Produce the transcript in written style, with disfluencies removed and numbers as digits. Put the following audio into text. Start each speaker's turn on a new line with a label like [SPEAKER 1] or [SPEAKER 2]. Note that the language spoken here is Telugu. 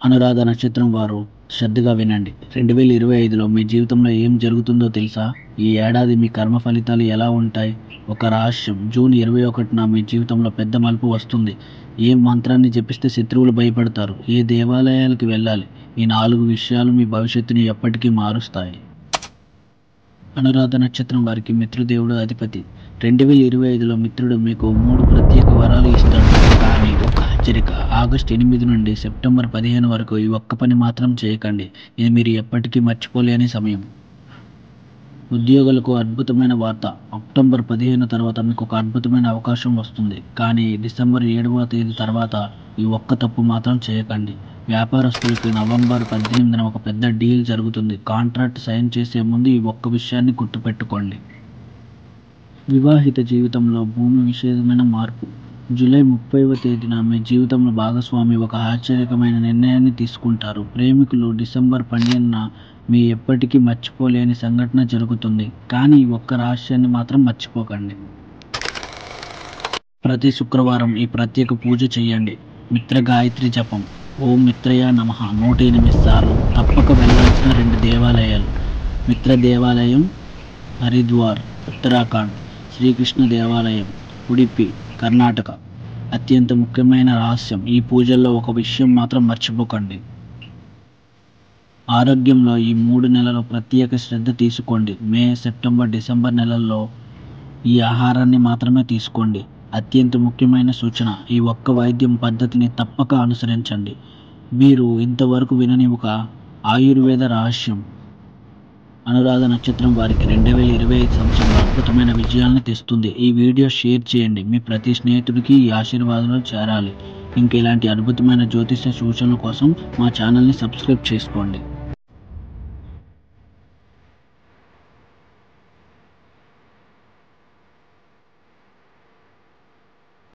[SPEAKER 1] అనురాధ నక్షత్రం వారు శ్రద్ధగా వినండి. 2025లో మీ జీవితంలో ఏం జరుగుతుందో తెలుసా? ఈ ఏడాది మీ కర్మ ఫలితాలు ఎలా ఉంటాయి? ఒక రహస్యం. జూన్ 21న మీ జీవితంలో పెద్ద మలుపు వస్తుంది. ఏ మంత్రాన్ని జపిస్తే శత్రువులు భయపడతారు? ఏ దేవాలయాలకు వెళ్ళాలి? ఈ 4 విషయాలు మీ భవిష్యత్తుని ఎప్పటికీ మారుస్తాయి. అనురాధ నక్షత్రం వారికి మిత్రుదేవుడు అధిపతి. 2025లో మిత్రుడు మీకు 3 ప్రత్యేక వరాలు ఇస్తాడు. కానీ ఒక హెచ్చరిక, ఆగస్టు 8 నుండి సెప్టెంబర్ 15 వరకు ఈ ఒక్క పని మాత్రం చేయకండి. ఇది మీరు ఎప్పటికీ మర్చిపోలేని సమయం. ఉద్యోగులకు అద్భుతమైన వార్త. అక్టోబర్ 15 తర్వాత మీకు ఒక అద్భుతమైన అవకాశం వస్తుంది. కానీ డిసెంబర్ 7వ తేదీ తర్వాత ఈ ఒక్క తప్పు మాత్రం చేయకండి. వ్యాపారస్తులకి నవంబర్ 18న ఒక పెద్ద డీల్ జరుగుతుంది. కాంట్రాక్ట్ సైన్ చేసే ముందు ఈ ఒక్క విషయాన్ని గుర్తుపెట్టుకోండి. వివాహిత జీవితంలో భూమి విషయమైన మార్పు. జూలై 30వ తేదీన మీ జీవితంలో భాగస్వామి ఒక ఆశ్చర్యకరమైన నిర్ణయాన్ని తీసుకుంటారు. ప్రేమికులు డిసెంబర్ 12న మీ ఎప్పటికీ మర్చిపోలేని సంఘటన జరుగుతుంది. కానీ ఈ ఒక్క రహస్యాన్ని మాత్రం మర్చిపోకండి. ప్రతి శుక్రవారం ఈ ప్రత్యేక పూజ చేయండి. మిత్ర గాయత్రి జపం. ఓం మిత్రయ నమః 108 సార్లు. తప్పక వెళ్ళాల్సిన 2 దేవాలయాలు. మిత్ర దేవాలయం హరిద్వార్ ఉత్తరాఖండ్, శ్రీకృష్ణ దేవాలయం ఉడిపి కర్ణాటక. అత్యంత ముఖ్యమైన రహస్యం, ఈ పూజల్లో ఒక విషయం మాత్రం మర్చిపోకండి. ఆరోగ్యంలో ఈ 3 నెలలు ప్రత్యేక శ్రద్ధ తీసుకోండి. మే, సెప్టెంబర్, డిసెంబర్ నెలల్లో ఈ ఆహారాన్ని మాత్రమే తీసుకోండి. అత్యంత ముఖ్యమైన సూచన, ఈ ఒక్క వైద్యం పద్ధతిని తప్పక అనుసరించండి. మీరు ఇంతవరకు వినని ఒక ఆయుర్వేద రహస్యం. అనురాధ నక్షత్రం వారికి 2025 సంవత్సరంలో అద్భుతమైన విజయాలను తెస్తుంది. ఈ వీడియో షేర్ చేయండి. మీ ప్రతి స్నేహితుడికి ఈ ఆశీర్వాదాలు చేరాలి. ఇంక ఇలాంటి అద్భుతమైన జ్యోతిష సూచనల కోసం మా ఛానల్ని సబ్స్క్రైబ్ చేసుకోండి.